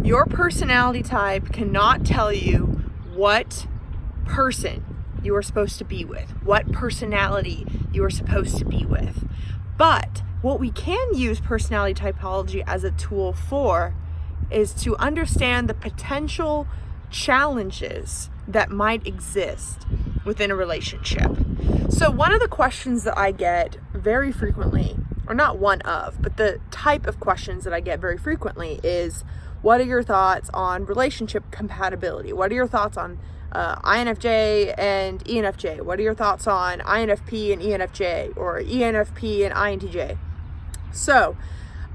Your personality type cannot tell you what person you are supposed to be with, what personality you are supposed to be with. But what we can use personality typology as a tool for is to understand the potential challenges that might exist within a relationship. So one of the questions that I get very frequently, or not one of, but the type of questions that I get very frequently is, what are your thoughts on relationship compatibility? What are your thoughts on INFJ and ENFJ? What are your thoughts on INFP and ENFJ, or ENFP and INTJ? So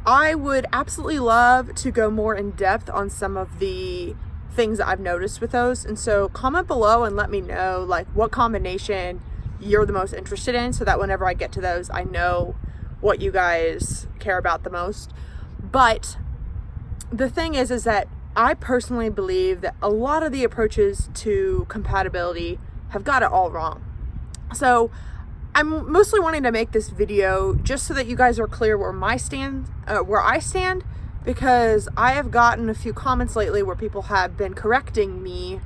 I would absolutely love to go more in depth on some of the things that I've noticed with those. And so comment below and let me know like what combination you're the most interested in, so that whenever I get to those, I know what you guys care about the most. But the thing is that I personally believe that a lot of the approaches to compatibility have got it all wrong. So I'm mostly wanting to make this video just so that you guys are clear where I stand, because I have gotten a few comments lately where people have been correcting me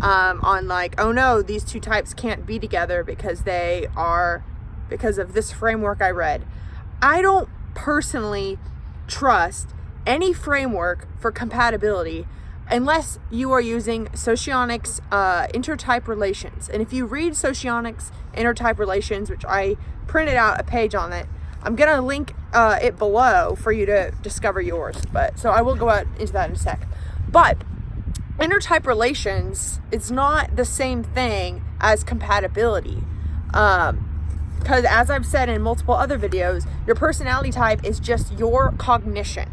on like, oh no, these two types can't be together because of this framework I read. I don't personally trust any framework for compatibility unless you are using Socionics intertype relations. And if you read Socionics intertype relations, which I printed out a page on it, I'm gonna link it below for you to discover yours. So I will go out into that in a sec. But intertype relations is not the same thing as compatibility. Because as I've said in multiple other videos, your personality type is just your cognition.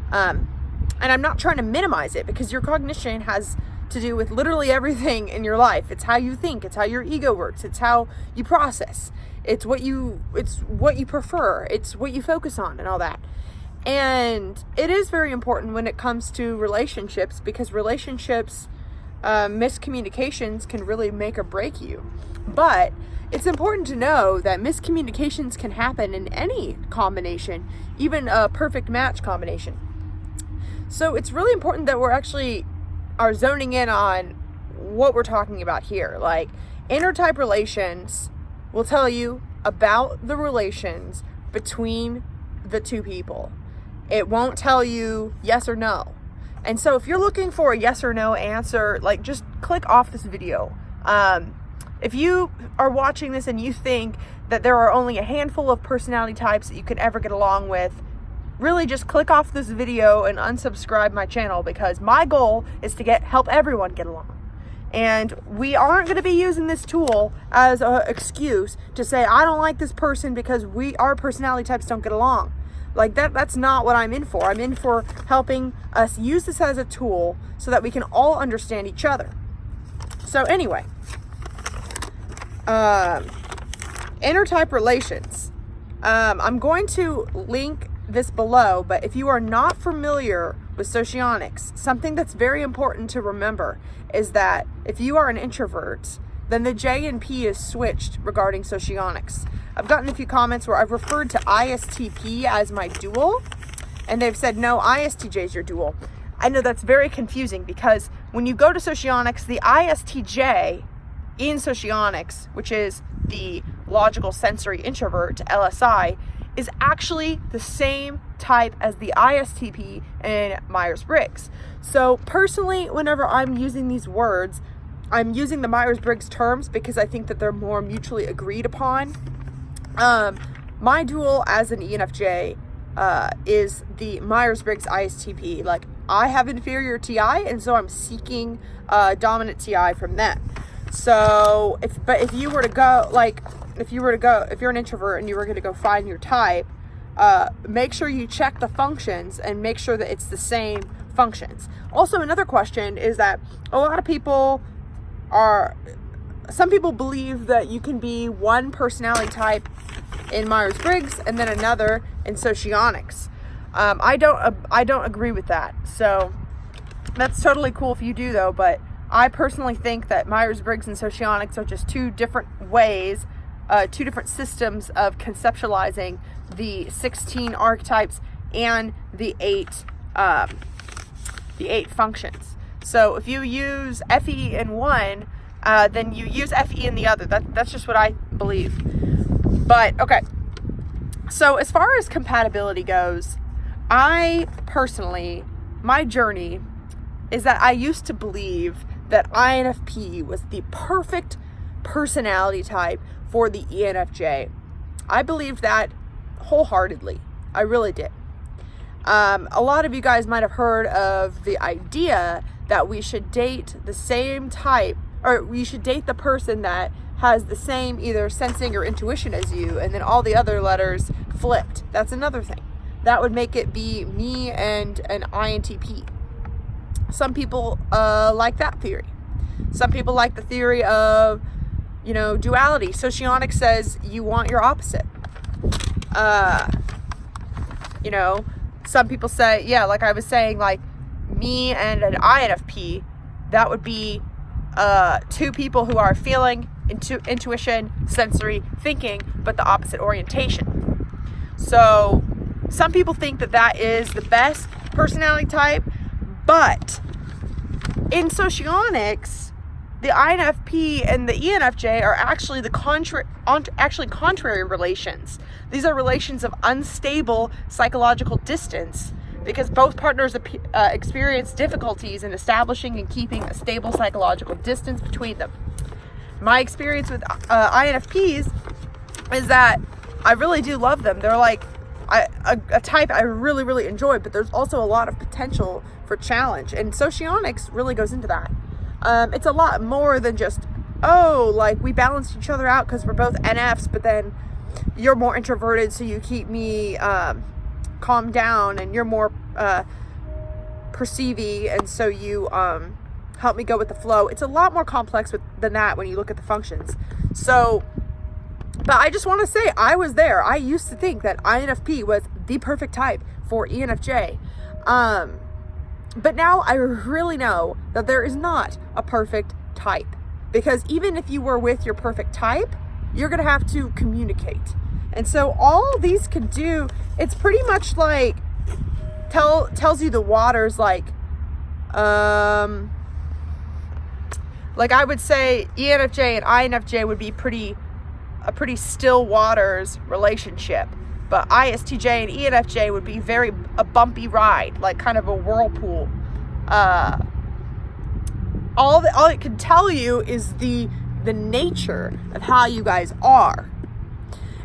And I'm not trying to minimize it, because your cognition has to do with literally everything in your life. It's how you think, it's how your ego works, it's how you process, it's what you prefer, it's what you focus on and all that. And it is very important when it comes to relationships, because relationships, miscommunications can really make or break you. But it's important to know that miscommunications can happen in any combination, even a perfect match combination. So it's really important that we're actually are zoning in on what we're talking about here. Like, intertype relations will tell you about the relations between the two people. It won't tell you yes or no. And so if you're looking for a yes or no answer, like, just click off this video. If you are watching this and you think that there are only a handful of personality types that you could ever get along with, really just click off this video and unsubscribe my channel, because my goal is to help everyone get along. And we aren't going to be using this tool as an excuse to say, I don't like this person because our personality types don't get along. Like, that's not what I'm in for. I'm in for helping us use this as a tool so that we can all understand each other. So anyway, intertype relations. I'm going to link this below, but if you are not familiar with Socionics, something that's very important to remember is that if you are an introvert, then the J and P is switched regarding Socionics. I've gotten a few comments where I've referred to ISTP as my dual, and they've said, no, ISTJ is your dual. I know that's very confusing, because when you go to Socionics, the ISTJ in Socionics, which is the logical sensory introvert, LSI, is actually the same type as the ISTP in Myers-Briggs. So personally, whenever I'm using these words, I'm using the Myers-Briggs terms because I think that they're more mutually agreed upon. My dual as an ENFJ is the Myers-Briggs ISTP. Like, I have inferior TI, and so I'm seeking dominant TI from them. So if you're an introvert and you were going to go find your type, make sure you check the functions and make sure that it's the same functions. Also, another question is that some people believe that you can be one personality type in Myers-Briggs and then another in Socionics. I don't agree with that. So that's totally cool if you do, though, but I personally think that Myers-Briggs and Socionics are just two different ways, two different systems of conceptualizing the 16 archetypes and the 8 the 8 functions. So if you use FE in one, then you use FE in the other. That's just what I believe. But okay, so as far as compatibility goes, I personally, my journey is that I used to believe that INFP was the perfect personality type for the ENFJ. I believed that wholeheartedly. I really did. A lot of you guys might have heard of the idea that we should date the same type, or we should date the person that has the same either sensing or intuition as you, and then all the other letters flipped. That's another thing. That would make it be me and an INTP. Some people like that theory. Some people like the theory of, duality. Socionics says you want your opposite. Some people say, yeah, like I was saying, like me and an INFP, that would be 2 people who are feeling, intuition, sensory, thinking, but the opposite orientation. So some people think that that is the best personality type, but in socionics, the INFP and the ENFJ are actually contrary relations. These are relations of unstable psychological distance because both partners experience difficulties in establishing and keeping a stable psychological distance between them. My experience with INFPs is that I really do love them. They're like a type I really, really enjoy, but there's also a lot of potential for challenge. And socionics really goes into that. It's a lot more than just, we balance each other out because we're both NFs, but then you're more introverted, so you keep me calmed down, and you're more perceivy, and so you help me go with the flow. It's a lot more complex than that when you look at the functions. So, but I just want to say, I was there. I used to think that INFP was the perfect type for ENFJ. But now I really know that there is not a perfect type, because even if you were with your perfect type, you're going to have to communicate. And so all these can do, it's pretty much like tells you the waters, like I would say ENFJ and INFJ would be a pretty still waters relationship, but ISTJ and ENFJ would be a bumpy ride, like kind of a whirlpool. All it can tell you is the nature of how you guys are.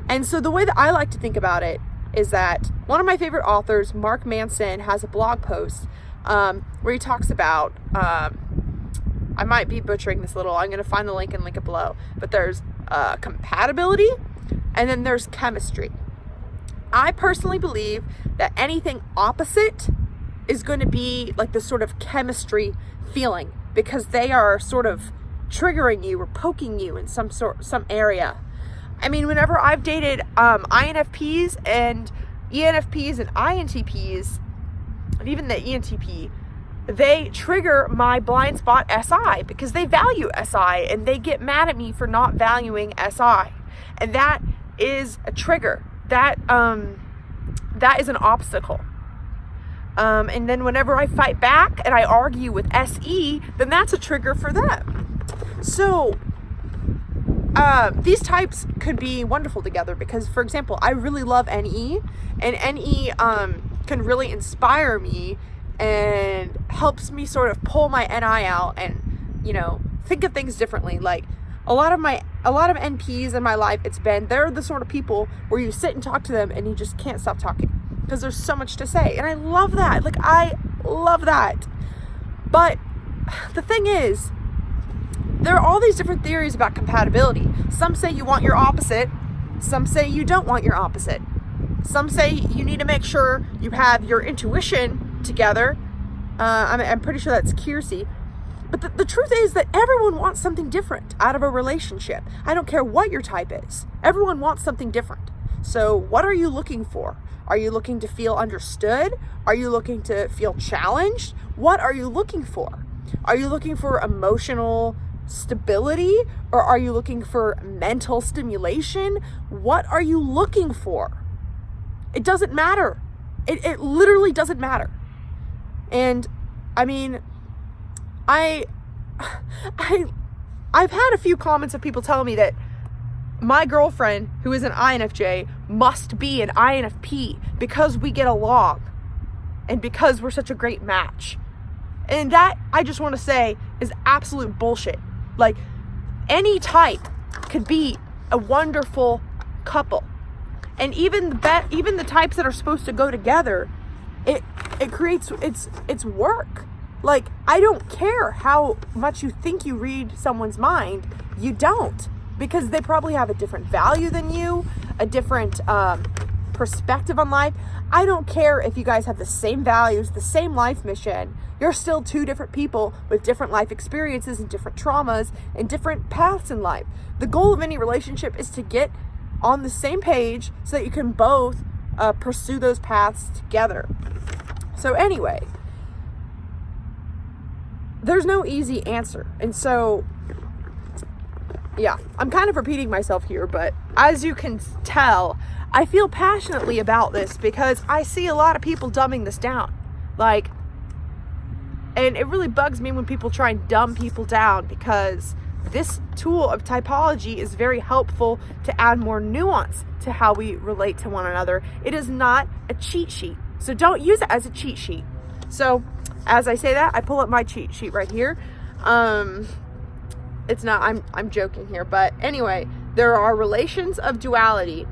And so the way that I like to think about it is that one of my favorite authors, Mark Manson, has a blog post where he talks about, I might be butchering this a little, I'm going to find the link and link it below, but there's compatibility, and then there's chemistry. I personally believe that anything opposite is going to be like this sort of chemistry feeling, because they are sort of triggering you or poking you in some area. I mean, whenever I've dated INFPs and ENFPs and INTPs, and even the ENTP, they trigger my blind spot SI because they value SI and they get mad at me for not valuing SI. And that is a trigger. That is an obstacle. And then whenever I fight back and I argue with SE, then that's a trigger for them. So these types could be wonderful together because, for example, I really love NE, and NE can really inspire me and helps me sort of pull my NI out and, think of things differently. Like a lot of NPs in my life, they're the sort of people where you sit and talk to them and you just can't stop talking because there's so much to say. And I love that. Like, I love that. But the thing is, there are all these different theories about compatibility. Some say you want your opposite. Some say you don't want your opposite. Some say you need to make sure you have your intuition together. I'm pretty sure that's Kiersey. But the truth is that everyone wants something different out of a relationship. I don't care what your type is. Everyone wants something different. So what are you looking for? Are you looking to feel understood? Are you looking to feel challenged? What are you looking for? Are you looking for emotional stability, or are you looking for mental stimulation? What are you looking for? It doesn't matter. It literally doesn't matter. And I mean, I've had a few comments of people telling me that my girlfriend, who is an INFJ, must be an INFP because we get along and because we're such a great match. And that, I just want to say, is absolute bullshit. Like, any type could be a wonderful couple. And even the types that are supposed to go together, it creates it's work. Like, I don't care how much you think you read someone's mind, you don't, because they probably have a different value than you, a different perspective on life. I don't care if you guys have the same values, the same life mission. You're still two different people with different life experiences and different traumas and different paths in life. The goal of any relationship is to get on the same page so that you can both pursue those paths together. So anyway, there's no easy answer. And so, yeah, I'm kind of repeating myself here, but as you can tell, I feel passionately about this because I see a lot of people dumbing this down. Like, and it really bugs me when people try and dumb people down, because this tool of typology is very helpful to add more nuance to how we relate to one another. It is not a cheat sheet. So don't use it as a cheat sheet. So as I say that, I pull up my cheat sheet right here. It's not, I'm joking here, but anyway, there are relations of duality,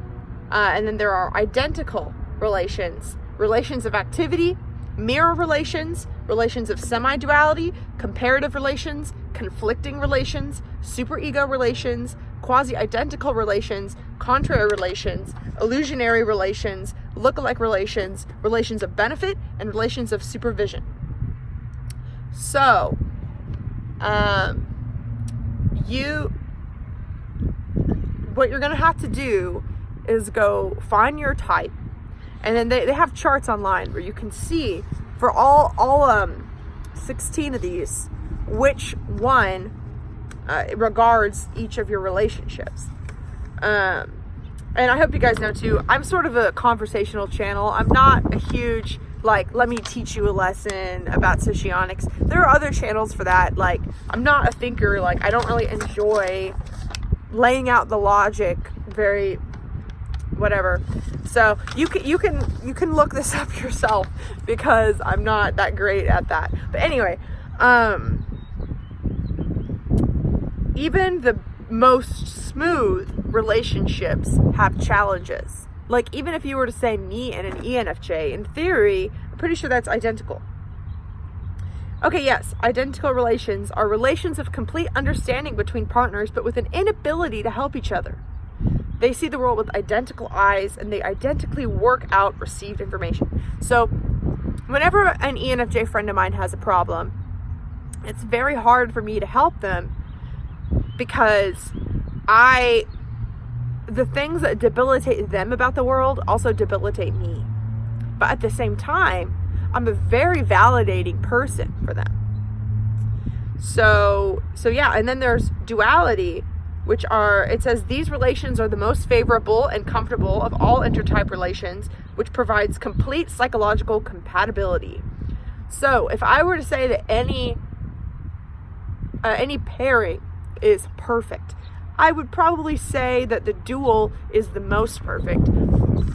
and then there are identical relations, relations of activity, mirror relations, relations of semi-duality, comparative relations, conflicting relations, superego relations, quasi-identical relations, contrary relations, illusionary relations, look-alike relations, relations of benefit, and relations of supervision. So, what you're going to have to do is go find your type, and then they have charts online where you can see for all 16 of these which one regards each of your relationships. And I hope you guys know too, I'm sort of a conversational channel. I'm not a huge, like, let me teach you a lesson about socionics. There are other channels for that. Like, I'm not a thinker. Like, I don't really enjoy laying out the logic very whatever. So you can look this up yourself, because I'm not that great at that. But anyway, even the most smooth relationships have challenges. Like, even if you were to say me and an ENFJ, in theory, I'm pretty sure that's identical. Okay, yes, identical relations are relations of complete understanding between partners, but with an inability to help each other. They see the world with identical eyes, and they identically work out received information. So whenever an ENFJ friend of mine has a problem, it's very hard for me to help them, because the things that debilitate them about the world also debilitate me. But at the same time, I'm a very validating person for them. So yeah, and then there's duality, which it says these relations are the most favorable and comfortable of all intertype relations, which provides complete psychological compatibility. So if I were to say that any pairing is perfect, I would probably say that the dual is the most perfect,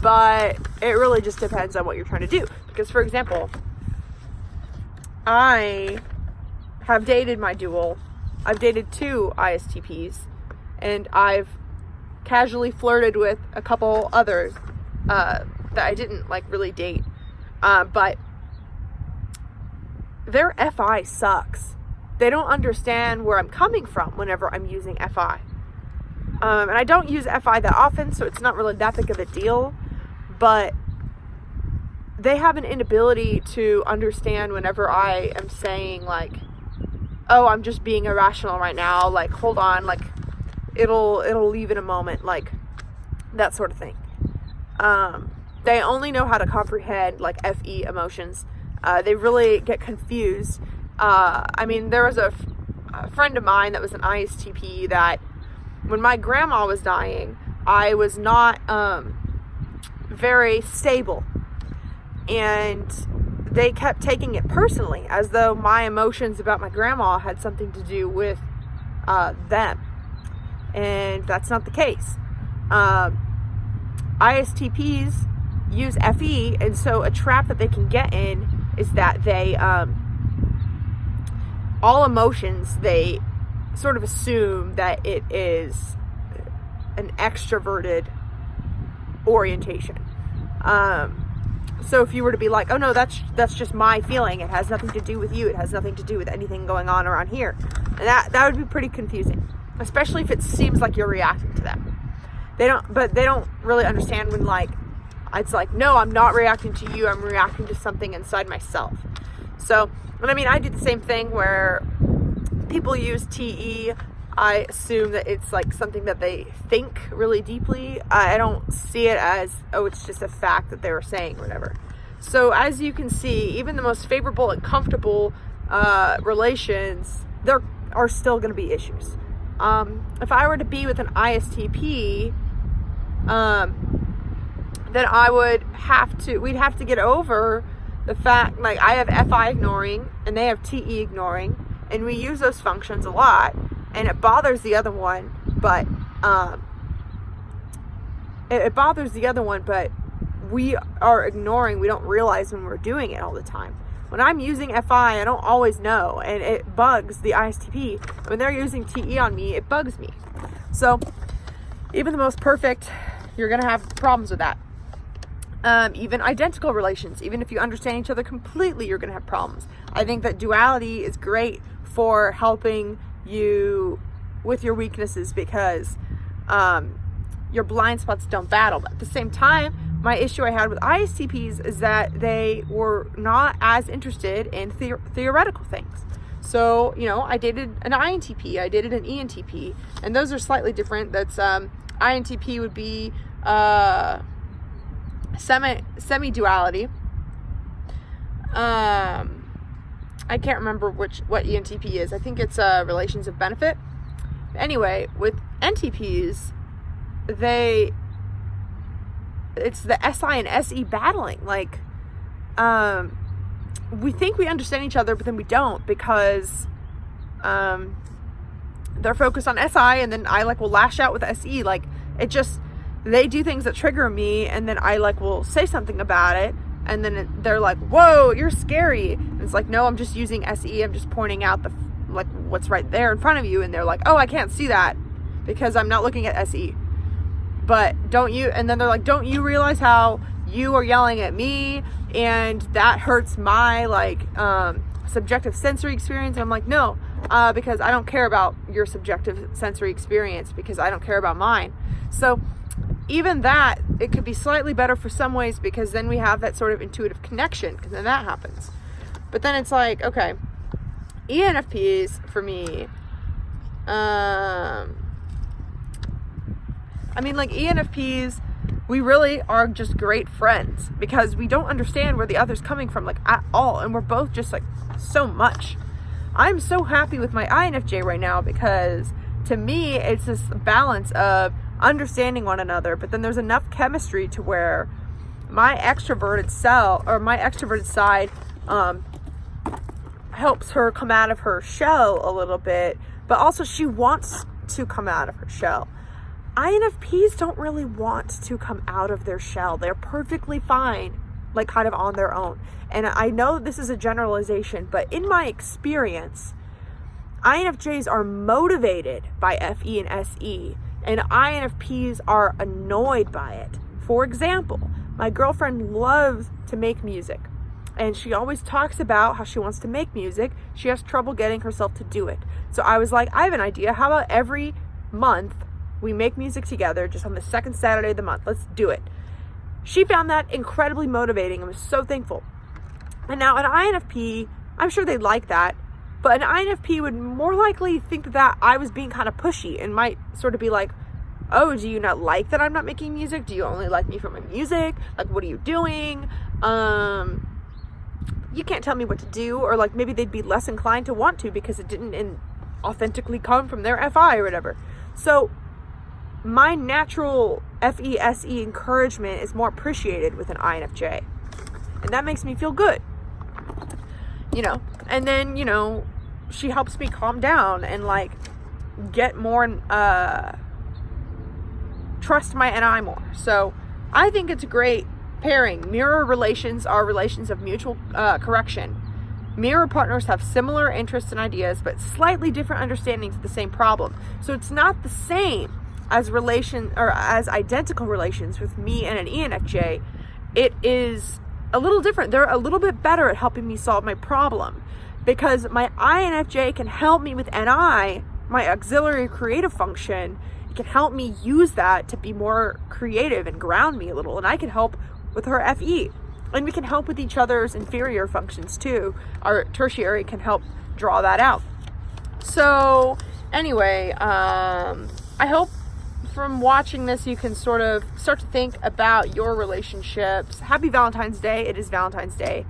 but it really just depends on what you're trying to do. Because, for example, I have dated my dual. I've dated 2 ISTPs, and I've casually flirted with a couple others that I didn't really date, but their FI sucks. They don't understand where I'm coming from whenever I'm using FI. And I don't use FI that often, so it's not really that big of a deal, but they have an inability to understand whenever I am saying, like, oh, I'm just being irrational right now, like, hold on, like, it'll leave in a moment, like, that sort of thing. They only know how to comprehend, like, FE emotions. They really get confused. I mean, there was a friend of mine that was an ISTP that, when my grandma was dying, I was not very stable. And they kept taking it personally, as though my emotions about my grandma had something to do with them. And that's not the case. ISTPs use FE, and so a trap that they can get in is that they, all emotions, they sort of assume that it is an extroverted orientation. So if you were to be like, oh no, that's just my feeling, it has nothing to do with you, it has nothing to do with anything going on around here, and that would be pretty confusing, especially if it seems like you're reacting to them. They don't really understand when, like, it's like, no, I'm not reacting to you, I'm reacting to something inside myself. So, and I mean, I do the same thing where people use TE. I assume that it's like something that they think really deeply. I don't see it as, oh, it's just a fact that they were saying, whatever. So as you can see, even the most favorable and comfortable relations, there are still going to be issues. If I were to be with an ISTP, then we'd have to get over the fact, like, I have FI ignoring and they have TE ignoring, and we use those functions a lot, and it bothers the other one, but we are ignoring. We don't realize when we're doing it all the time. When I'm using FI, I don't always know, and it bugs the ISTP. When they're using TE on me, it bugs me. So even the most perfect, you're going to have problems with that. Even identical relations, even if you understand each other completely, you're going to have problems. I think that duality is great for helping you with your weaknesses, because your blind spots don't battle. But at the same time, my issue I had with ISTPs is that they were not as interested in theoretical things. So, you know, I dated an INTP, I dated an ENTP, and those are slightly different. That's INTP would be semi-duality. I can't remember what ENTP is. I think it's relations of benefit. Anyway, with NTPs, it's the SI and SE battling. Like, we think we understand each other, but then we don't, because they're focused on SI, and then I will lash out with SE. Like, they do things that trigger me, and then I will say something about it, and then they're like, whoa, you're scary. And it's like, no, I'm just using SE. I'm just pointing out what's right there in front of you. And they're like, oh, I can't see that because I'm not looking at SE. But don't you? And then they're like, don't you realize how you are yelling at me and that hurts my subjective sensory experience? And I'm like, no, because I don't care about your subjective sensory experience, because I don't care about mine. So even that, it could be slightly better for some ways, because then we have that sort of intuitive connection, because then that happens. But then it's like, okay, ENFPs for me, ENFPs, we really are just great friends, because we don't understand where the other's coming from, at all, and we're both just so much. I'm so happy with my INFJ right now, because to me, it's this balance of understanding one another, but then there's enough chemistry to where my extroverted side helps her come out of her shell a little bit, but also she wants to come out of her shell. INFPs don't really want to come out of their shell. They're perfectly fine, kind of on their own. And I know this is a generalization, but in my experience, INFJs are motivated by FE and SE, and INFPs are annoyed by it. For example, my girlfriend loves to make music, and she always talks about how she wants to make music. She has trouble getting herself to do it. So I was like, I have an idea. How about every month we make music together, just on the second Saturday of the month? Let's do it. She found that incredibly motivating and was so thankful. And now an INFP, I'm sure they'd like that, but an INFP would more likely think that I was being kind of pushy, and might sort of be like, oh, do you not like that I'm not making music? Do you only like me for my music? What are you doing? You can't tell me what to do. Or maybe they'd be less inclined to want to, because it didn't authentically come from their FI or whatever. So my natural FE-SE encouragement is more appreciated with an INFJ. And that makes me feel good. and then, she helps me calm down and like get more, trust my NI more. So I think it's a great pairing. Mirror relations are relations of mutual correction. Mirror partners have similar interests and ideas, but slightly different understandings of the same problem. So it's not the same as as identical relations with me and an ENFJ. It is a little different. They're a little bit better at helping me solve my problem, because my INFJ can help me with NI, my auxiliary creative function. It can help me use that to be more creative and ground me a little, and I can help with her FE. And we can help with each other's inferior functions too. Our tertiary can help draw that out. So anyway, I hope from watching this you can sort of start to think about your relationships. Happy Valentine's Day. It is Valentine's Day.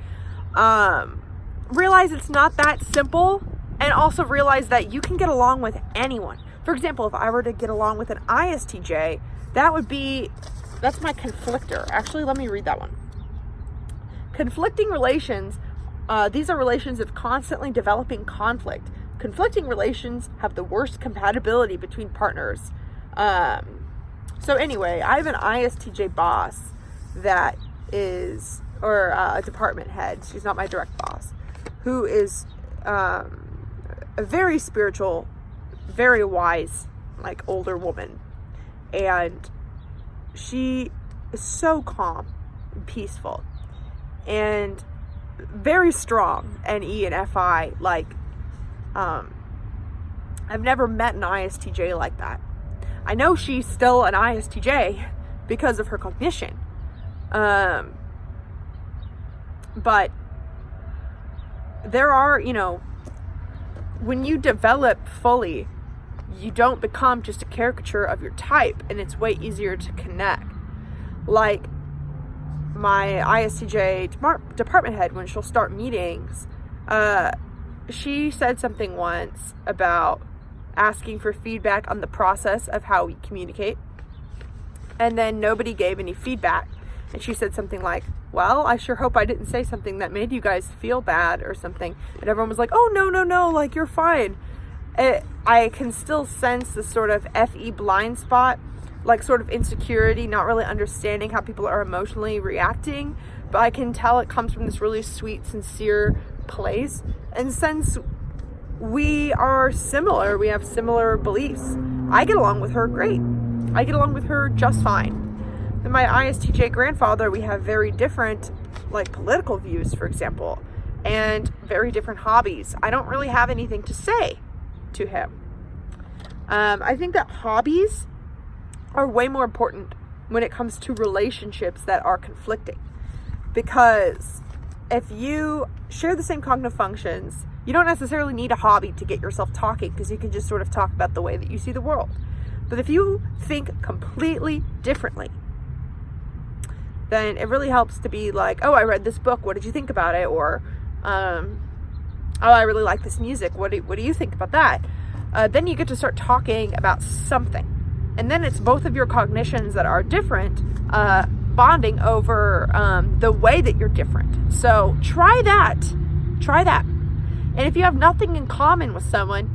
Realize it's not that simple, and also realize that you can get along with anyone. For example, if I were to get along with an ISTJ, that's my conflictor. Actually, let me read that one. Conflicting relations, these are relations of constantly developing conflict. Conflicting relations have the worst compatibility between partners. So anyway, I have an ISTJ boss that is, or a department head, she's not my direct boss, who is a very spiritual, very wise, like older woman. And she is so calm and peaceful and very strong, NE and FI. Like, I've never met an ISTJ like that. I know she's still an ISTJ because of her cognition. But there are, when you develop fully, you don't become just a caricature of your type, and it's way easier to connect. Like my ISTJ department head, when she'll start meetings, she said something once about asking for feedback on the process of how we communicate, and then nobody gave any feedback, and she said something like, well, I sure hope I didn't say something that made you guys feel bad or something. And everyone was like, oh, no, like, you're fine. I can still sense the sort of FE blind spot, like sort of insecurity, not really understanding how people are emotionally reacting, but I can tell it comes from this really sweet, sincere place. And since we are similar, we have similar beliefs, I get along with her great. I get along with her just fine. And my ISTJ grandfather, we have very different, like, political views, for example, and very different hobbies. I don't really have anything to say to him. I think that hobbies are way more important when it comes to relationships that are conflicting, because if you share the same cognitive functions, you don't necessarily need a hobby to get yourself talking, because you can just sort of talk about the way that you see the world. But if you think completely differently, then it really helps to be like, oh, I read this book, what did you think about it? Or, oh, I really like this music, what do you think about that? Then you get to start talking about something. And then it's both of your cognitions that are different, bonding over the way that you're different. So try that. And if you have nothing in common with someone,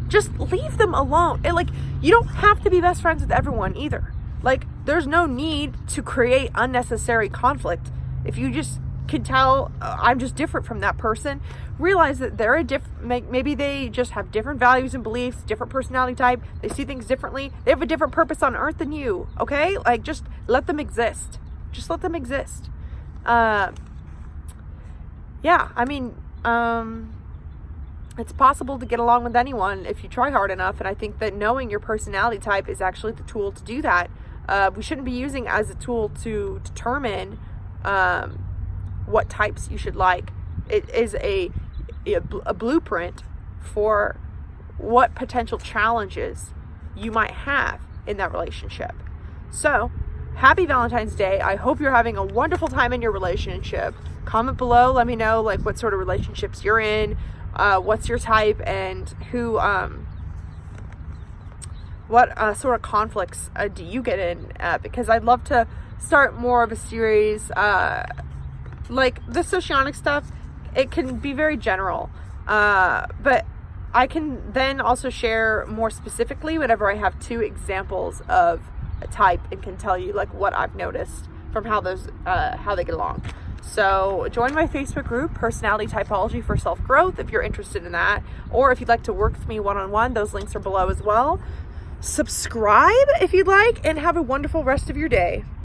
just leave them alone. You don't have to be best friends with everyone either. There's no need to create unnecessary conflict. If you just can tell, I'm just different from that person, realize that they're maybe they just have different values and beliefs, different personality type, they see things differently, they have a different purpose on earth than you, okay? Just let them exist. Just let them exist. It's possible to get along with anyone if you try hard enough, and I think that knowing your personality type is actually the tool to do that. We shouldn't be using it as a tool to determine what types you should like. It is a blueprint for what potential challenges you might have in that relationship. So, happy Valentine's Day. I hope you're having a wonderful time in your relationship. Comment below, let me know what sort of relationships you're in, what's your type, and who what sort of conflicts do you get in, because I'd love to start more of a series. The socionic stuff, it can be very general. But I can then also share more specifically whenever I have 2 examples of a type and can tell you like what I've noticed from how they get along. So join my Facebook group, Personality Typology for Self-Growth, if you're interested in that, or if you'd like to work with me one-on-one, those links are below as well. Subscribe if you'd like, and have a wonderful rest of your day.